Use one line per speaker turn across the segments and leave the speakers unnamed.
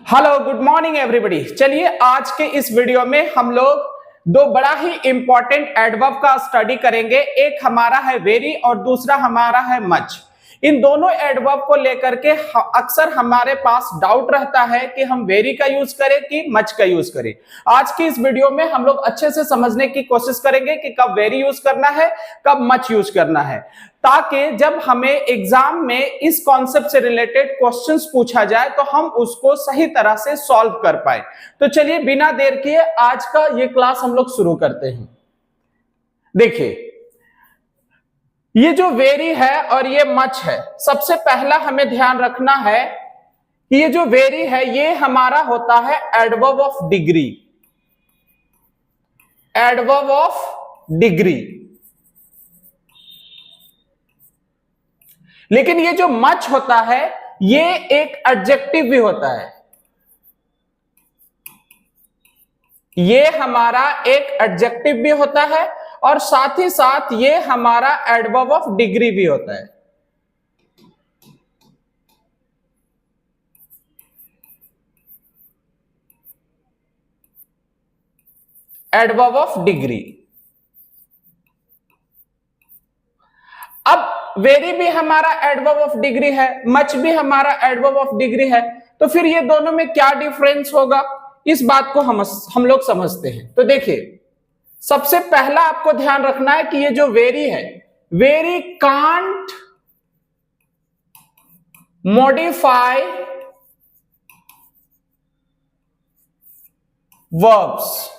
Hello good morning everybody. चलिए आज के इस वीडियो में हम लोग दो बड़ा ही इंपॉर्टेंट एडवर्ब का स्टडी करेंगे। एक हमारा है वेरी और दूसरा हमारा है मच। इन दोनों एडवर्ब को लेकर के अक्सर हमारे पास डाउट रहता है कि हम वेरी का यूज करें कि मच का यूज करें। आज की इस वीडियो में हम लोग अच्छे से समझने की कोशिश करेंगे कि कब वेरी यूज करना है, कब मच यूज करना है, ताकि जब हमें एग्जाम में इस कॉन्सेप्ट से रिलेटेड क्वेश्चंस पूछा जाए तो हम उसको सही तरह से सॉल्व कर पाए। तो चलिए बिना देर किए आज का ये क्लास हम लोग शुरू करते हैं। देखिए, ये जो वेरी है और ये मच है, सबसे पहला हमें ध्यान रखना है कि ये जो वेरी है ये हमारा होता है adverb of degree. Adverb of degree. लेकिन ये जो मच होता है ये एक एडजेक्टिव भी होता है। ये हमारा एक एडजेक्टिव भी होता है और साथ ही साथ ये हमारा एडवर्ब ऑफ डिग्री भी होता है। Adverb of degree. अब वेरी भी हमारा एडवर्ब ऑफ डिग्री है, मच भी हमारा एडवर्ब ऑफ डिग्री है, तो फिर ये दोनों में क्या डिफरेंस होगा, इस बात को हम लोग समझते हैं। तो देखिए, सबसे पहला आपको ध्यान रखना है कि ये जो वेरी है, very can't modify verbs.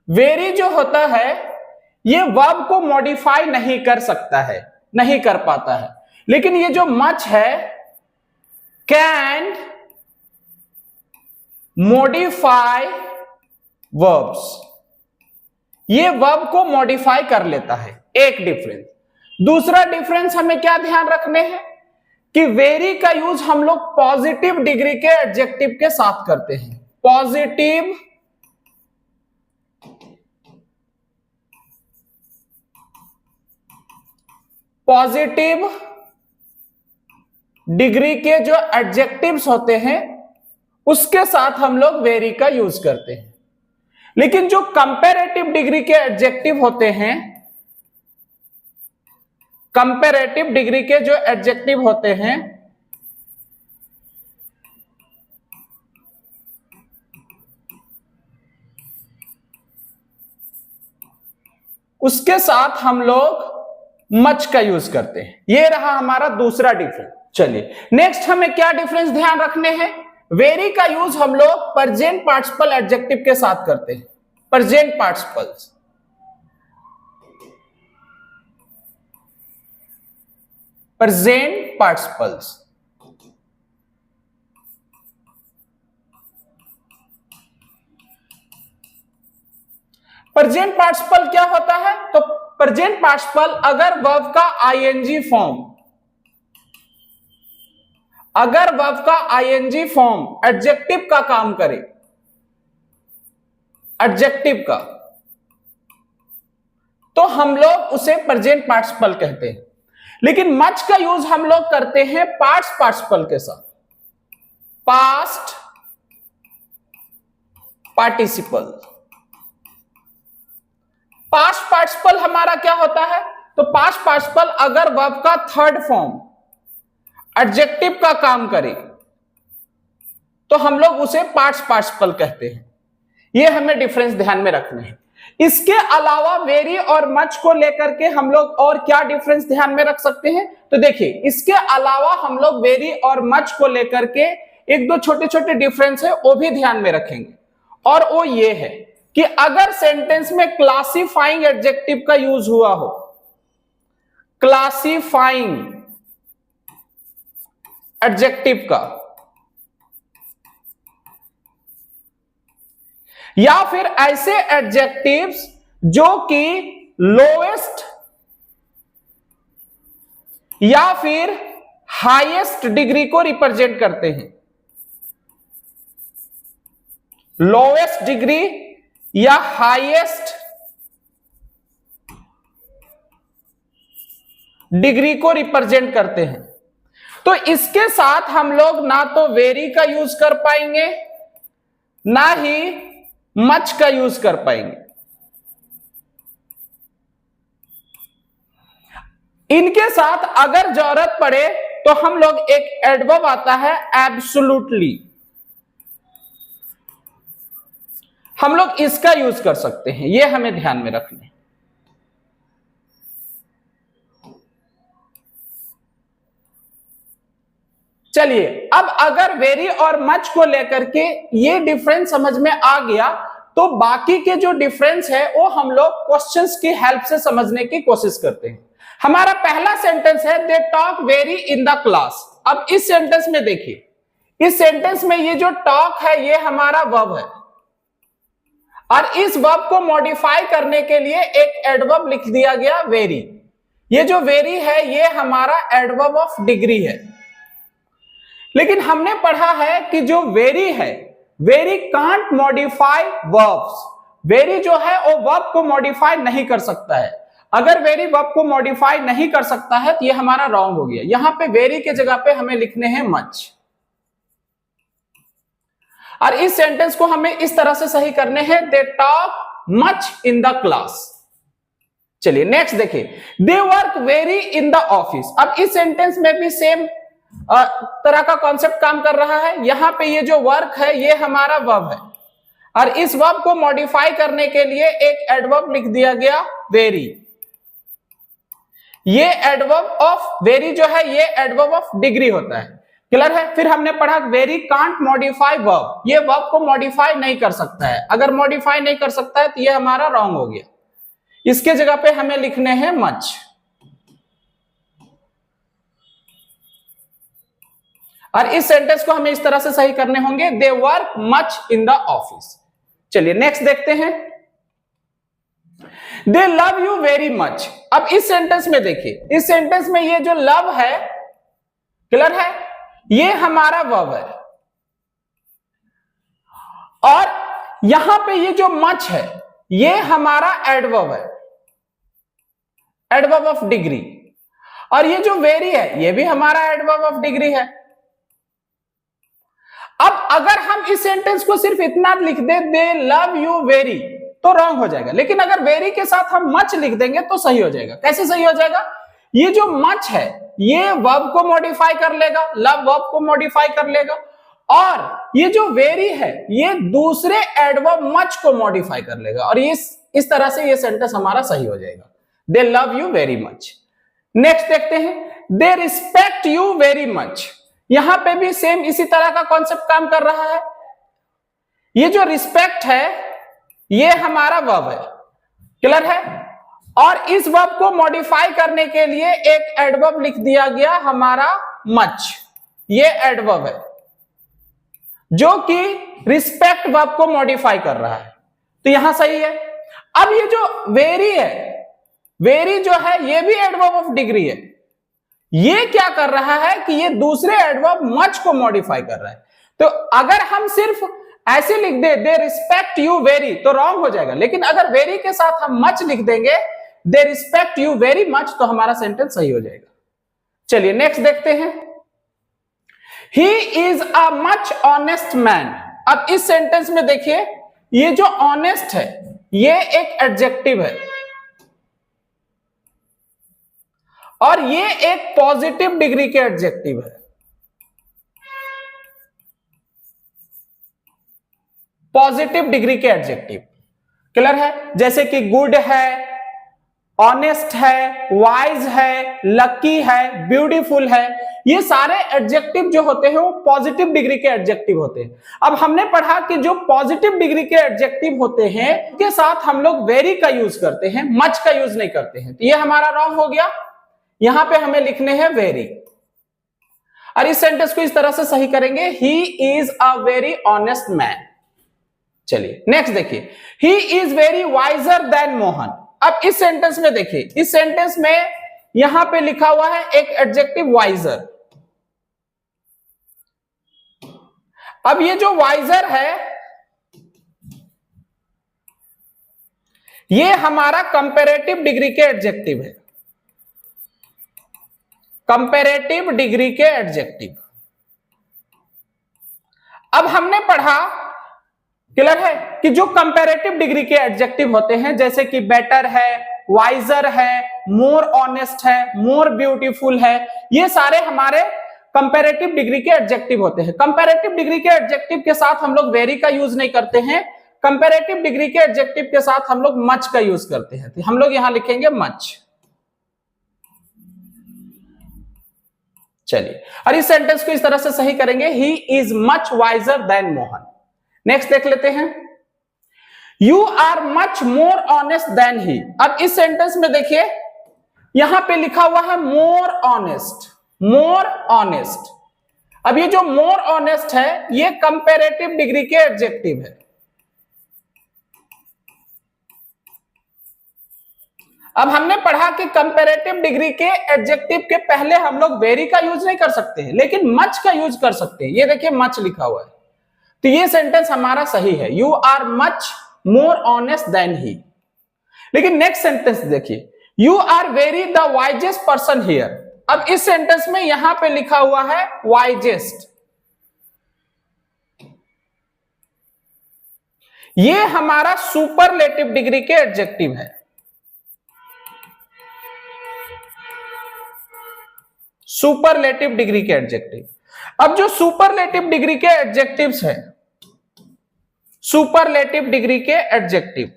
Very जो होता है ये वर्ब को मॉडिफाई नहीं कर सकता है, नहीं कर पाता है। लेकिन ये जो मच है कैन मॉडिफाई वर्ब्स, ये वर्ब को मॉडिफाई कर लेता है। एक डिफरेंस। दूसरा डिफरेंस हमें क्या ध्यान रखने हैं कि वेरी का यूज हम लोग पॉजिटिव डिग्री के एडजेक्टिव के साथ करते हैं। पॉजिटिव डिग्री के जो एडजेक्टिव्स होते हैं उसके साथ हम लोग वेरी का यूज करते हैं। लेकिन जो कंपैरेटिव डिग्री के एडजेक्टिव होते हैं, कंपैरेटिव डिग्री के जो एडजेक्टिव होते हैं उसके साथ हम लोग मच का यूज करते हैं। ये रहा हमारा दूसरा डिफरेंस। चलिए नेक्स्ट हमें क्या डिफरेंस ध्यान रखने हैं। वेरी का यूज हम लोग प्रेजेंट पार्टिसिपल एडजेक्टिव के साथ करते हैं। Present participles. Present participles. Present participle क्या होता है? तो प्रेजेंट पार्टिसिपल अगर वर्ब का आईएनजी फॉर्म, अगर वर्ब का आईएनजी फॉर्म एडजेक्टिव का काम करे, एडजेक्टिव का, तो हम लोग उसे प्रेजेंट पार्टिसिपल कहते हैं। लेकिन मच का यूज हम लोग करते हैं पास्ट पार्टिसिपल के साथ। Past participle. पास्ट पार्टिसिपल हमारा क्या होता है? तो पास्ट पार्टिसिपल अगर वर्ब का थर्ड फॉर्म एडजेक्टिव का काम करे तो हम लोग उसे पास्ट पार्टिसिपल कहते हैं। ये हमें डिफरेंस ध्यान में रखने हैं। इसके अलावा वेरी और मच को लेकर के हम लोग और क्या डिफरेंस ध्यान में रख सकते हैं? तो देखिए, इसके अलावा हम लोग वेरी और मच को लेकर के एक दो छोटे छोटे डिफरेंस है वो भी ध्यान में rखेंगे। और वो ये है कि अगर सेंटेंस में क्लासिफाइंग एडजेक्टिव का यूज हुआ हो, क्लासिफाइंग एडजेक्टिव का, या फिर ऐसे एडजेक्टिव्स जो कि लोएस्ट या फिर हाईएस्ट डिग्री को रिप्रेजेंट करते हैं। लोएस्ट डिग्री या हाईएस्ट डिग्री को रिप्रेजेंट करते हैं। तो इसके साथ हम लोग ना तो वेरी का यूज कर पाएंगे ना ही मच का यूज कर पाएंगे। इनके साथ अगर जरूरत पड़े तो हम लोग एक एडवर्ब आता है एब्सोल्युटली, हम लोग इसका यूज कर सकते हैं, यह हमें ध्यान में रखना है। चलिए, अब अगर वेरी और मच को लेकर के ये डिफरेंस समझ में आ गया तो बाकी के जो डिफरेंस है वो हम लोग क्वेश्चंस की हेल्प से समझने की कोशिश करते हैं। हमारा पहला सेंटेंस है they talk very in the class. अब इस सेंटेंस में देखिए, इस सेंटेंस में ये जो टॉक है ये हमारा वर्ब है और इस वर्ब को मॉडिफाई करने के लिए एक एडवर्ब लिख दिया गया वेरी। ये जो वेरी है ये हमारा एडवर्ब ऑफ डिग्री है। लेकिन हमने पढ़ा है कि जो वेरी है, very can't modify verbs. Very जो है वो वर्ब को मॉडिफाई नहीं कर सकता है। अगर वेरी वर्ब को मॉडिफाई नहीं कर सकता है तो ये हमारा रॉन्ग हो गया। यहां पे वेरी के जगह पे हमें लिखने हैं मच, और इस सेंटेंस को हमें इस तरह से सही करने हैं they talk much in the class. चलिए नेक्स्ट देखिए, they work very in the office. अब इस सेंटेंस में भी सेम तरह का कॉन्सेप्ट काम कर रहा है। यहां पे ये जो वर्क है ये हमारा वर्ब है और इस वर्ब को मॉडिफाई करने के लिए एक एडवर्ब लिख दिया गया वेरी। ये एडवर्ब ऑफ वेरी जो है ये एडवर्ब ऑफ डिग्री होता है। क्लियर है? फिर हमने पढ़ा वेरी कांट मॉडिफाई वर्ब। ये वर्ब को मॉडिफाई नहीं कर सकता है। अगर मॉडिफाई नहीं कर सकता है तो ये हमारा रॉन्ग हो गया। इसके जगह पे हमें लिखने हैं मच। और इस सेंटेंस को हमें इस तरह से सही करने होंगे they work much in the office. चलिए नेक्स्ट देखते हैं, दे लव यू वेरी मच। अब इस सेंटेंस में देखिए, इस सेंटेंस में ये जो लव है, क्लियर है, ये हमारा वर्ब है और यहां पे ये जो मच है ये हमारा एडवर्ब है, एडवर्ब ऑफ डिग्री। और ये जो वेरी है ये भी हमारा एडवर्ब ऑफ डिग्री है। अब अगर हम इस सेंटेंस को सिर्फ इतना लिख दे दे लव यू वेरी तो रॉन्ग हो जाएगा, लेकिन अगर वेरी के साथ हम मच लिख देंगे तो सही हो जाएगा। कैसे सही हो जाएगा? ये जो मच है ये वर्ब को मॉडिफाई कर लेगा, लव वर्ब को मॉडिफाई कर लेगा, और ये जो वेरी है ये दूसरे एडवर्ब मच को मॉडिफाई कर लेगा, और इस तरह से ये सेंटेंस हमारा सही हो जाएगा, दे love you very much. Next देखते हैं, they respect you very much. यहां पे भी सेम इसी तरह का कॉन्सेप्ट काम कर रहा है। ये जो रिस्पेक्ट है ये हमारा वर्ब है, क्लियर है, और इस वर्ब को मॉडिफाई करने के लिए एक एडवर्ब लिख दिया गया हमारा मच। ये एडवर्ब है जो कि रिस्पेक्ट वर्ब को मॉडिफाई कर रहा है, तो यहां सही है। अब ये जो वेरी है, वेरी जो है ये भी एडवर्ब ऑफ डिग्री है। ये क्या कर रहा है कि ये दूसरे एडवर्ब मच को मॉडिफाई कर रहा है। तो अगर हम सिर्फ ऐसे लिख दे रिस्पेक्ट यू वेरी तो रॉन्ग हो जाएगा, लेकिन अगर वेरी के साथ हम मच लिख देंगे they respect you very much तो हमारा सेंटेंस सही हो जाएगा। चलिए नेक्स्ट देखते हैं, he is a much honest man. अब इस सेंटेंस में देखिए ये जो ऑनेस्ट है ये एक एडजेक्टिव है और ये एक पॉजिटिव डिग्री के एडजेक्टिव है। पॉजिटिव डिग्री के एडजेक्टिव, क्लियर है, जैसे कि गुड है, ऑनेस्ट है, वाइज है, लकी है, ब्यूटीफुल है, ये सारे एडजेक्टिव जो होते हैं वो पॉजिटिव डिग्री के एडजेक्टिव होते हैं। अब हमने पढ़ा कि जो पॉजिटिव डिग्री के एडजेक्टिव होते हैं उसके साथ हम लोग वेरी का यूज करते हैं, मच का यूज नहीं करते हैं, तो ये हमारा रॉन्ग हो गया। यहां पे हमें लिखने हैं वेरी, और इस सेंटेंस को इस तरह से सही करेंगे, he is a very honest man. चलिए नेक्स्ट देखिए, he is very visor than Mohan. अब इस सेंटेंस में देखिए, इस सेंटेंस में यहां पे लिखा हुआ है एक एडजेक्टिव वाइजर। अब ये जो वाइजर है ये हमारा कंपैरेटिव डिग्री के एडजेक्टिव है। कंपैरेटिव डिग्री के एडजेक्टिव। अब हमने पढ़ा, क्लियर है, कि जो कंपैरेटिव डिग्री के एडजेक्टिव होते हैं जैसे कि बेटर है, वाइजर है, मोर ऑनेस्ट है, मोर ब्यूटीफुल है, ये सारे हमारे कंपैरेटिव डिग्री के एडजेक्टिव होते हैं। कंपैरेटिव डिग्री के एडजेक्टिव के साथ हम लोग वेरी का यूज नहीं करते हैं, कंपैरेटिव डिग्री के एडजेक्टिव के साथ हम लोग मच का यूज करते हैं। तो हम लोग यहां लिखेंगे मच। चलिए, और इस सेंटेंस को इस तरह से सही करेंगे, he is much wiser than Mohan. Next देख लेते हैं, you are much more honest than he. अब इस सेंटेंस में देखिए यहां पे लिखा हुआ है मोर ऑनेस्ट, मोर ऑनेस्ट। अब ये जो मोर ऑनेस्ट है ये कंपैरेटिव डिग्री के एडजेक्टिव है। अब हमने पढ़ा कि कंपैरेटिव डिग्री के एडजेक्टिव के पहले हम लोग वेरी का यूज नहीं कर सकते हैं, लेकिन मच का यूज कर सकते हैं। ये देखिए मच लिखा हुआ है, तो ये सेंटेंस हमारा सही है, you are much more honest than he. लेकिन नेक्स्ट सेंटेंस देखिए, you are very the wisest person here. अब इस सेंटेंस में यहां पे लिखा हुआ है वाइजेस्ट, ये हमारा सुपरलेटिव डिग्री के एडजेक्टिव है। सुपरलेटिव डिग्री के एडजेक्टिव। अब जो सुपरलेटिव डिग्री के एडजेक्टिव्स हैं, सुपरलेटिव डिग्री के एडजेक्टिव,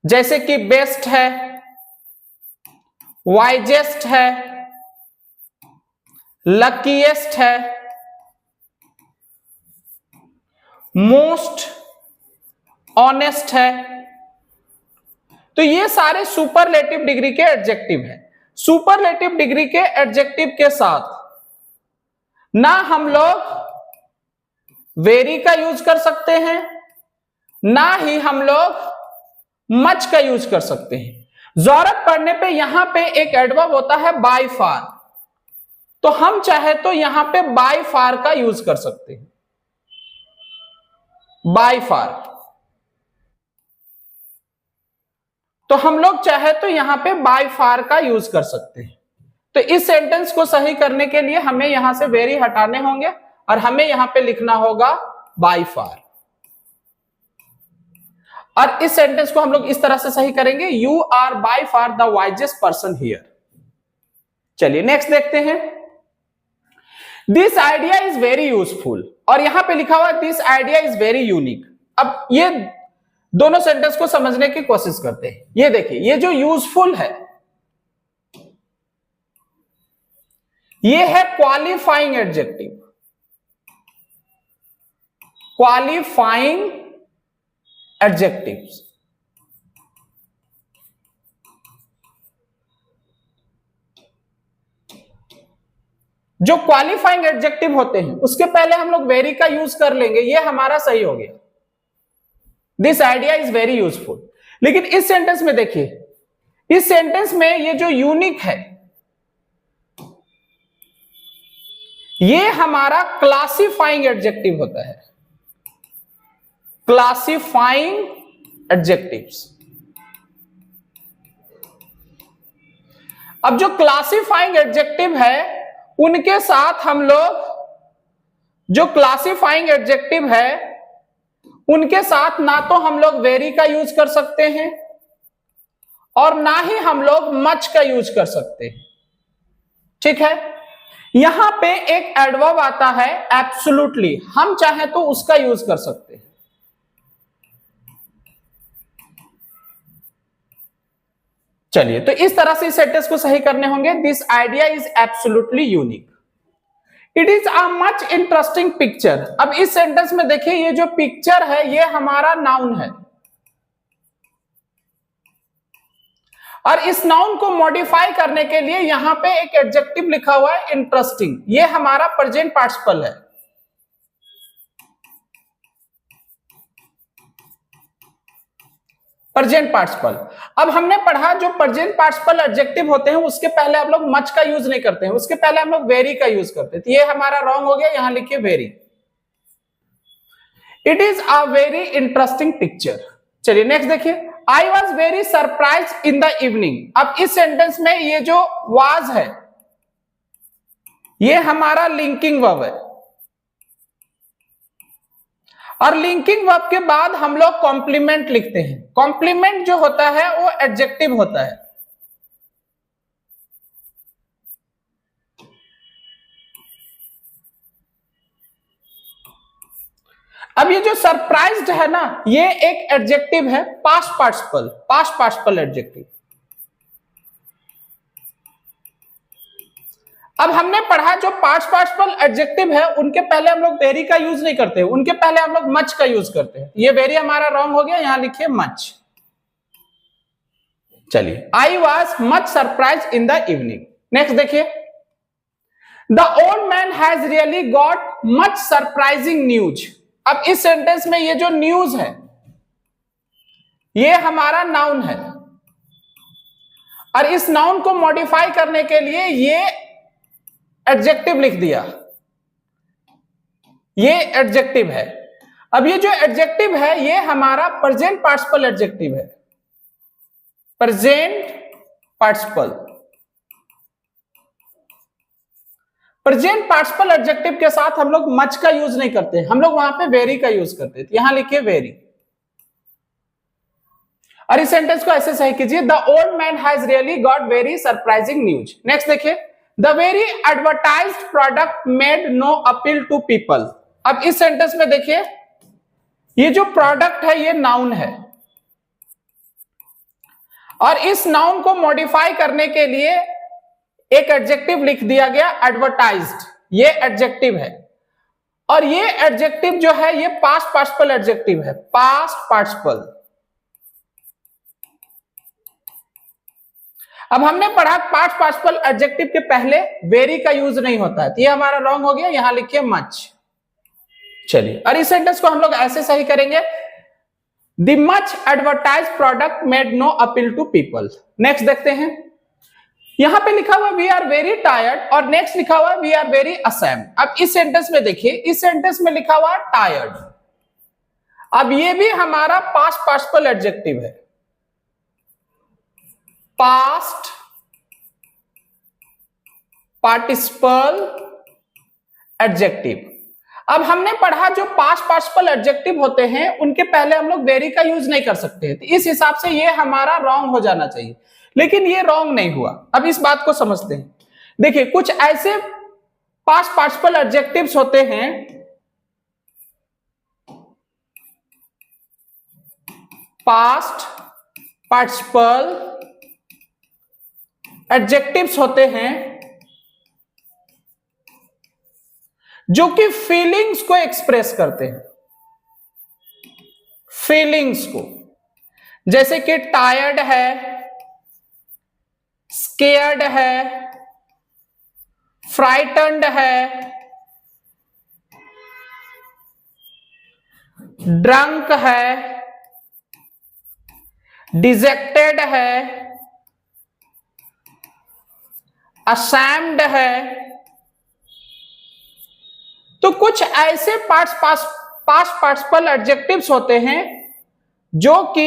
जैसे कि बेस्ट है, वाइजेस्ट है, लकीएस्ट है, मोस्ट ऑनेस्ट है, तो ये सारे सुपरलेटिव डिग्री के एडजेक्टिव हैं। सुपरलेटिव डिग्री के एडजेक्टिव के साथ ना हम लोग वेरी का यूज कर सकते हैं, ना ही हम लोग मच का यूज कर सकते हैं। जरूरत पड़ने पे यहां पे एक एडवर्ब होता है बाय फार, तो हम चाहे तो यहां पे बाय फार का यूज कर सकते हैं, बाय फार। तो हम लोग चाहे तो यहां पे बाय फार का यूज कर सकते हैं। तो इस सेंटेंस को सही करने के लिए हमें यहां से वेरी हटाने होंगे और हमें यहां पे लिखना होगा बाय फार। और इस सेंटेंस को हम लोग इस तरह से सही करेंगे, you are by far the wisest person here. चलिए नेक्स्ट देखते हैं, this idea is very useful, और यहां पे लिखा हुआ है this idea is very unique. अब ये दोनों सेंटेंस को समझने की कोशिश करते हैं। ये देखिए, ये जो यूजफुल है ये है क्वालिफाइंग एडजेक्टिव, क्वालिफाइंग एडजेक्टिव्स। जो क्वालिफाइंग एडजेक्टिव होते हैं उसके पहले हम लोग वेरी का यूज कर लेंगे, ये हमारा सही हो गया, this idea is very useful. लेकिन इस सेंटेंस में देखिए, इस सेंटेंस में ये जो यूनिक है ये हमारा क्लासिफाइंग एडजेक्टिव होता है, क्लासिफाइंग एडजेक्टिव्स। अब जो क्लासिफाइंग एडजेक्टिव है उनके साथ हम लोग, जो क्लासिफाइंग एडजेक्टिव है उनके साथ ना तो हम लोग वेरी का यूज कर सकते हैं और ना ही हम लोग मच का यूज कर सकते हैं। ठीक है, यहां पे एक एडवर्ब आता है एब्सोल्युटली, हम चाहे तो उसका यूज कर सकते हैं। चलिए, तो इस तरह से इस सेंटेंस को सही करने होंगे, this idea is absolutely unique, it is a much interesting picture. अब इस सेंटेंस में देखिए, ये जो पिक्चर है ये हमारा नाउन है, और इस नाउन को मॉडिफाई करने के लिए यहां पे एक एडजेक्टिव लिखा हुआ है इंटरेस्टिंग, ये हमारा प्रेजेंट पार्टिसिपल है। Present participle. अब हमने पढ़ा जो प्रेजेंट पार्टिसिपल एडजेक्टिव होते हैं उसके पहले हम लोग मच का यूज नहीं करते हैं, उसके पहले हम लोग वेरी का यूज करते हैं। तो ये हमारा रॉन्ग हो गया, यहां लिखिए very. It is a very interesting picture. चलिए नेक्स्ट देखिए, I was very surprise in the evening. अब इस सेंटेंस में ये जो वाज है ये हमारा लिंकिंग वर्ब है, और लिंकिंग वर्ब के बाद हम लोग कॉम्प्लीमेंट लिखते हैं। कॉम्प्लीमेंट जो होता है वो एडजेक्टिव होता है। अब ये जो सरप्राइज्ड है ना, ये एक एडजेक्टिव है, पास्ट पार्टिसिपल एडजेक्टिव। अब हमने पढ़ा जो पास्ट पार्टिसिपल एडजेक्टिव है उनके पहले हम लोग वेरी का यूज नहीं करते, उनके पहले हम लोग मच का यूज करते हैं। ये वेरी हमारा रॉन्ग हो गया, यहां लिखिए मच। चलिए, I was much surprise in the evening. Next देखिए, the old man has really got much surprising news. अब इस सेंटेंस में ये जो न्यूज है ये हमारा नाउन है, और इस नाउन को मॉडिफाई करने के लिए ये एडजेक्टिव लिख दिया, ये एडजेक्टिव है। अब ये जो एडजेक्टिव है ये हमारा प्रेजेंट पार्टिसिपल एडजेक्टिव है, present participle. Present participle adjective के साथ हम लोग मच का यूज नहीं करते, हम लोग वहां पे वेरी का यूज करते थे। यहां लिखिए वेरी, और इस सेंटेंस को ऐसे सही कीजिए, the old man has really got very surprising news. Next देखिए, the very advertised product made no appeal to people. अब इस सेंटेंस में देखिए, ये जो प्रोडक्ट है ये नाउन है, और इस नाउन को मॉडिफाई करने के लिए एक एडजेक्टिव लिख दिया गया, एडवर्टाइज्ड। ये एडजेक्टिव है, और ये एडजेक्टिव जो है ये पास्ट पार्टिसिपल एडजेक्टिव है, पास्ट पार्टिसिपल। अब हमने पढ़ा पास्ट पार्टिसिपल एडजेक्टिव के पहले वेरी का यूज नहीं होता है, तो ये हमारा रॉन्ग हो गया, यहां लिखिए मच। चलिए, और इस सेंटेंस को हम लोग ऐसे सही करेंगे, the much advertise product made no appeal to people. Next देखते हैं, यहां पे लिखा हुआ वी आर वेरी टायर्ड, और नेक्स्ट लिखा हुआ वी आर वेरी असेम्ड। अब इस सेंटेंस में देखिए, इस सेंटेंस में लिखा हुआ टायर्ड, अब ये भी हमारा पास्ट पार्टिसिपल एडजेक्टिव है, पास्ट पार्टिसिपल एडजेक्टिव। अब हमने पढ़ा जो पास्ट पार्टिसिपल एडजेक्टिव होते हैं उनके पहले हम लोग वेरी का यूज नहीं कर सकते, तो इस हिसाब से ये हमारा रॉन्ग हो जाना चाहिए, लेकिन ये रॉन्ग नहीं हुआ। अब इस बात को समझते हैं। देखिए, कुछ ऐसे पास्ट पार्टिसिपल एडजेक्टिव्स होते हैं पास्ट पार्टिसिपल एडजेक्टिव्स होते हैं जो कि फीलिंग्स को एक्सप्रेस करते हैं, फीलिंग्स को, जैसे कि टायर्ड है, स्केयर्ड है, फ्राइटन्ड है, ड्रंक है, डिजेक्टेड है, असैम्ड है। तो कुछ ऐसे पास्ट पार्टिसिपल एडजेक्टिव्स होते हैं जो कि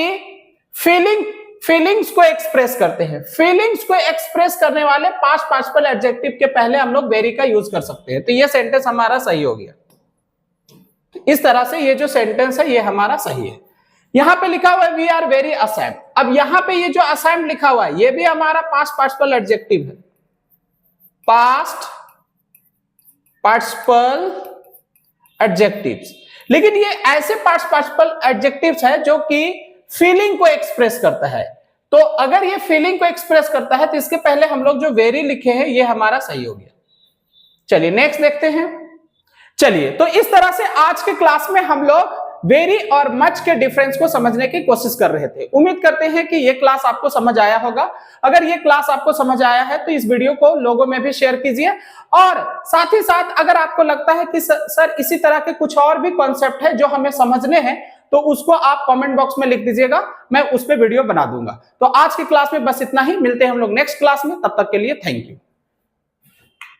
फीलिंग्स को एक्सप्रेस करते हैं। फीलिंग्स को एक्सप्रेस करने वाले पास्ट पार्टिसिपल एडजेक्टिव के पहले हम लोग वेरी का यूज कर सकते हैं, तो ये सेंटेंस हमारा सही हो गया। इस तरह से ये जो सेंटेंस है ये हमारा सही है। यहां पे लिखा हुआ है वी आर वेरी असेम्ड। अब यहां पे ये जो असेम्ड लिखा हुआ है ये भी हमारा पास्ट पार्टिसिपल एडजेक्टिव है, पास्ट पार्टिसिपल एडजेक्टिव्स। लेकिन ये ऐसे पास्ट पार्टिसिपल एडजेक्टिव्स है जो कि फीलिंग को एक्सप्रेस करता है, तो अगर ये फीलिंग को एक्सप्रेस करता है तो इसके पहले हम लोग जो वेरी लिखे हैं ये हमारा सही हो गया। चलिए नेक्स्ट देखते हैं। चलिए, तो इस तरह से आज के क्लास में हम लोग वेरी और मच के डिफरेंस को समझने की कोशिश कर रहे थे। उम्मीद करते हैं कि ये क्लास आपको समझ आया होगा। अगर ये क्लास आपको समझ आया है तो इस वीडियो को लोगों में भी शेयर कीजिए, और साथ ही साथ अगर आपको लगता है कि सर इसी तरह के कुछ और भी कॉन्सेप्ट है जो हमें समझने हैं तो उसको आप कमेंट बॉक्स में लिख दीजिएगा, मैं उस पर वीडियो बना दूंगा। तो आज की क्लास में बस इतना ही, मिलते हैं हम लोग नेक्स्ट क्लास में, तब तक के लिए थैंक यू।